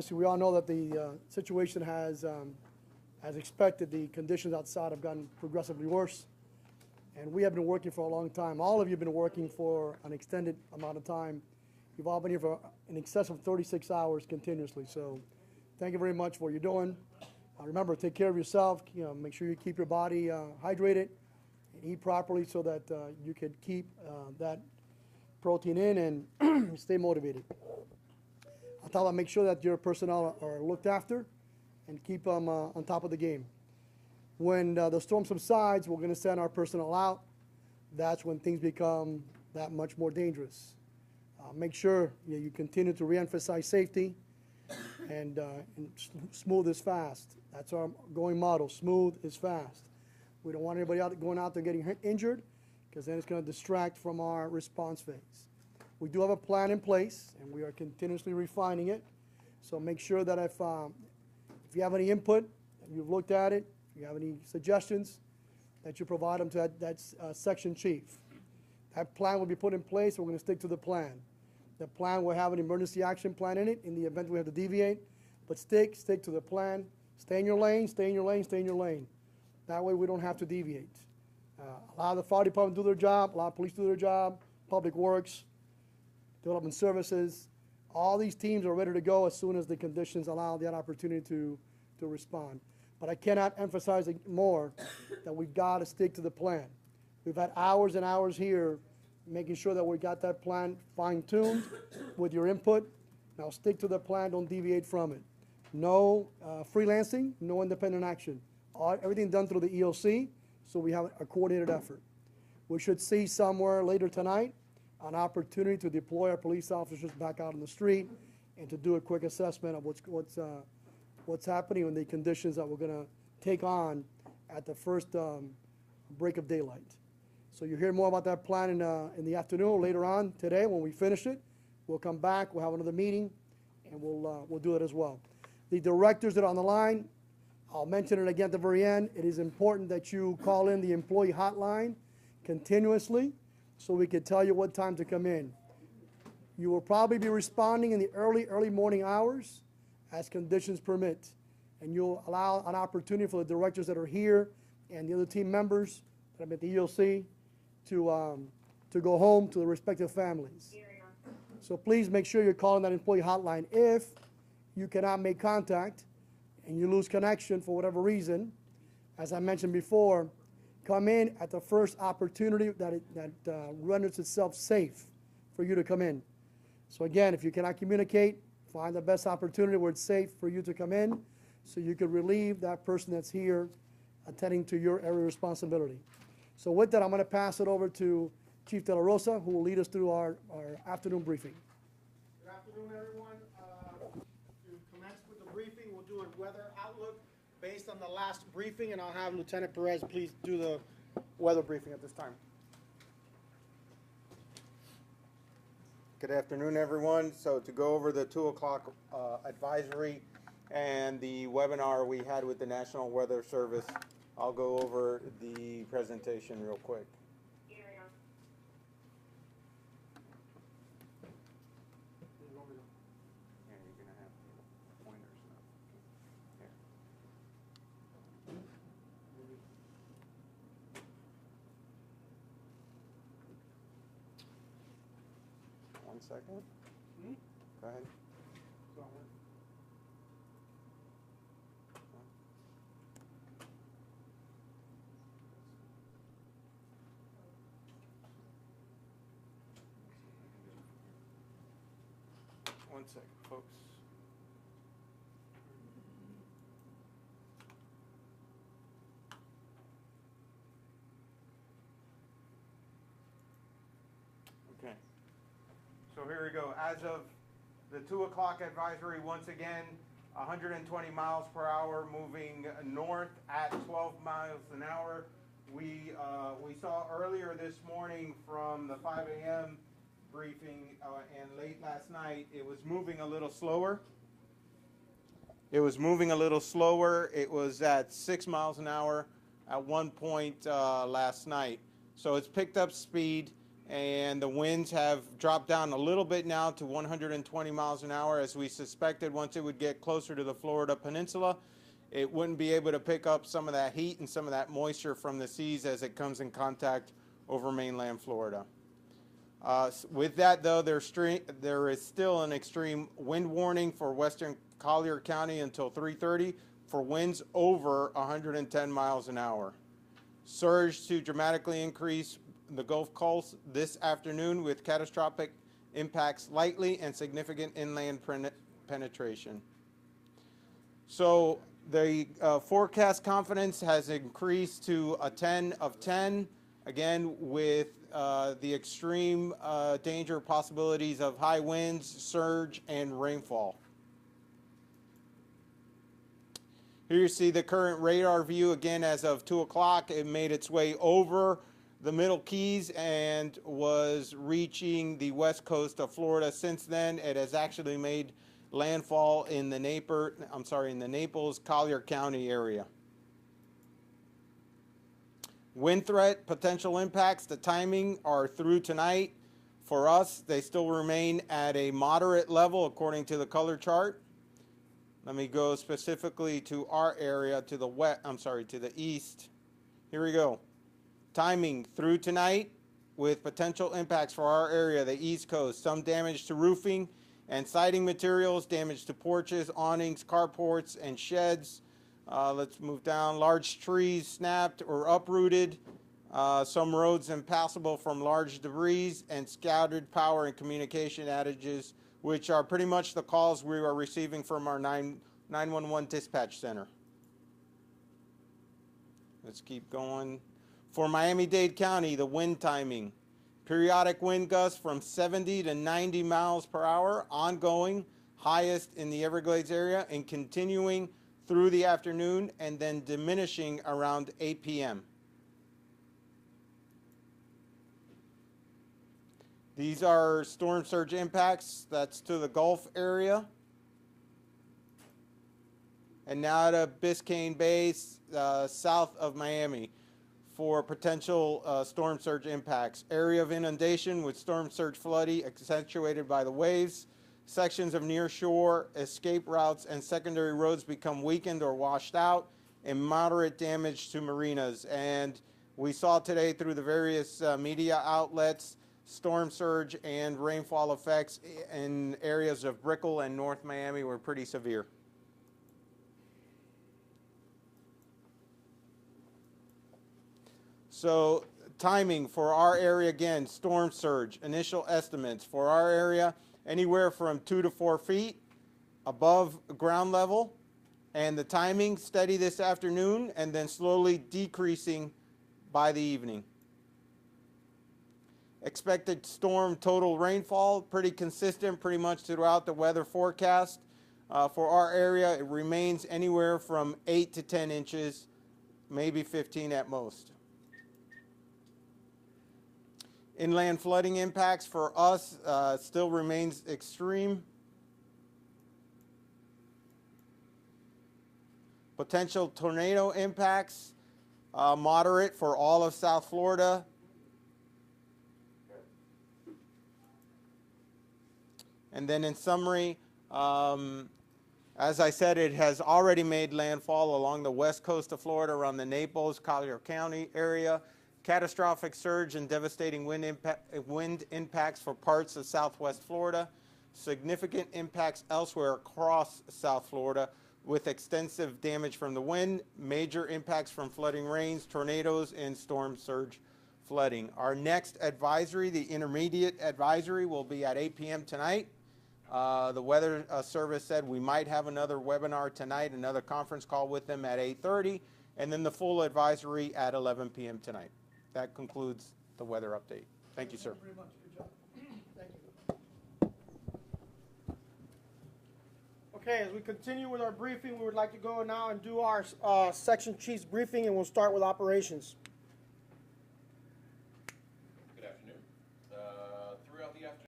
We all know that the situation has, as expected, the conditions outside have gotten progressively worse. And we have been working for a long time. All of you have been working for an extended amount of time. You've all been here for in excess of 36 hours continuously. So thank you very much for what you're doing. Remember, take care of yourself. Make sure you keep your body hydrated and eat properly so that you can keep that protein in and stay motivated. On top of that, make sure that your personnel are looked after and keep them on top of the game. When the storm subsides, we're going to send our personnel out. That's when things become that much more dangerous. Make sure you continue to reemphasize safety and smooth is fast. That's our going motto, smooth is fast. We don't want anybody going out there getting injured because then it's going to distract from our response phase. We do have a plan in place, and we are continuously refining it. So make sure that if you have any input, and you've looked at it, if you have any suggestions, that you provide them to that section chief. That plan will be put in place. We're going to stick to the plan. The plan will have an emergency action plan in it in the event we have to deviate. But stick to the plan. Stay in your lane, stay in your lane, stay in your lane. That way we don't have to deviate. Allow the fire department to do their job, allow police to do their job, public works, development services. All these teams are ready to go as soon as the conditions allow that opportunity to respond. But I cannot emphasize it more that we've got to stick to the plan. We've had hours and hours here making sure that we got that plan fine-tuned with your input. Now stick to the plan, don't deviate from it. No freelancing, no independent action. Everything done through the EOC, so we have a coordinated effort. We should see somewhere later tonight an opportunity to deploy our police officers back out on the street and to do a quick assessment of what's happening and the conditions that we're going to take on at the first break of daylight. So you'll hear more about that plan in the afternoon later on today when we finish it. We'll come back, we'll have another meeting, and we'll do it as well. The directors that are on the line, I'll mention it again at the very end. It is important that you call in the employee hotline continuously so we can tell you what time to come in. You will probably be responding in the early morning hours as conditions permit. And you'll allow an opportunity for the directors that are here and the other team members that have been at the EOC to go home to their respective families. So please make sure you're calling that employee hotline. If you cannot make contact and you lose connection for whatever reason, as I mentioned before, come in at the first opportunity that renders itself safe for you to come in. So again, if you cannot communicate, find the best opportunity where it's safe for you to come in so you can relieve that person that's here attending to your area of responsibility. So with that, I'm going to pass it over to Chief De La Rosa, who will lead us through our afternoon briefing. Good afternoon, everyone. To commence with the briefing, we'll do a weather outlook based on the last briefing, and I'll have Lieutenant Perez please do the weather briefing at this time. Good afternoon, everyone. So to go over the 2 o'clock advisory and the webinar we had with the National Weather Service, I'll go over the presentation real quick. One second. Go ahead. One second, folks. Okay. So here we go. As of the 2 o'clock advisory, once again, 120 miles per hour moving north at 12 miles an hour. We saw earlier this morning from the 5 a.m. briefing and late last night, it was moving a little slower. It was at 6 miles an hour at one point last night. So it's picked up speed. and the winds have dropped down a little bit now to 120 miles an hour, as we suspected. Once it would get closer to the Florida Peninsula, it wouldn't be able to pick up some of that heat and some of that moisture from the seas as it comes in contact over mainland Florida. With that, though, there is still an extreme wind warning for western Collier County until 3:30 for winds over 110 miles an hour. Surge to dramatically increase the Gulf Coast this afternoon with catastrophic impacts likely and significant inland penetration. So the forecast confidence has increased to a 10 of 10, again with the extreme danger possibilities of high winds, surge, and rainfall. Here you see the current radar view again as of 2 o'clock. It made its way over the Middle Keys and was reaching the west coast of Florida. Since then, it has actually made landfall in the Naples, Collier County area. Wind threat, potential impacts, the timing are through tonight. For us, they still remain at a moderate level according to the color chart. Let me go specifically to our area, to the east. Here we go. Timing through tonight with potential impacts for our area, the East Coast. Some damage to roofing and siding materials, damage to porches, awnings, carports, and sheds. Let's move down. Large trees snapped or uprooted. Some roads impassable from large debris, and scattered power and communication outages, which are pretty much the calls we are receiving from our 911 dispatch center. Let's keep going. For Miami-Dade County, the wind timing. Periodic wind gusts from 70 to 90 miles per hour, ongoing, highest in the Everglades area, and continuing through the afternoon, and then diminishing around 8 p.m. These are storm surge impacts. That's to the Gulf area. And now to Biscayne Bay, south of Miami, for potential storm surge impacts. Area of inundation with storm surge flooding accentuated by the waves. Sections of near shore escape routes and secondary roads become weakened or washed out, and moderate damage to marinas. And we saw today through the various media outlets, storm surge and rainfall effects in areas of Brickell and North Miami were pretty severe. So timing for our area, again, storm surge, initial estimates for our area, anywhere from 2 to 4 feet above ground level, and the timing steady this afternoon and then slowly decreasing by the evening. Expected storm total rainfall, pretty consistent pretty much throughout the weather forecast. For our area, it remains anywhere from 8 to 10 inches, maybe 15 at most. Inland flooding impacts for us still remains extreme. Potential tornado impacts, moderate for all of South Florida. And then in summary, as I said, it has already made landfall along the west coast of Florida around the Naples, Collier County area. Catastrophic surge and devastating wind impacts for parts of southwest Florida. Significant impacts elsewhere across South Florida with extensive damage from the wind, major impacts from flooding rains, tornadoes, and storm surge flooding. Our next advisory, the intermediate advisory, will be at 8 p.m. tonight. The Weather Service said we might have another webinar tonight, another conference call with them at 8:30, and then the full advisory at 11 p.m. tonight. That concludes the weather update. Thank you, sir. Thank you very much. Good job. Thank you. Okay, as we continue with our briefing, we would like to go now and do our section chief's briefing, and we'll start with operations.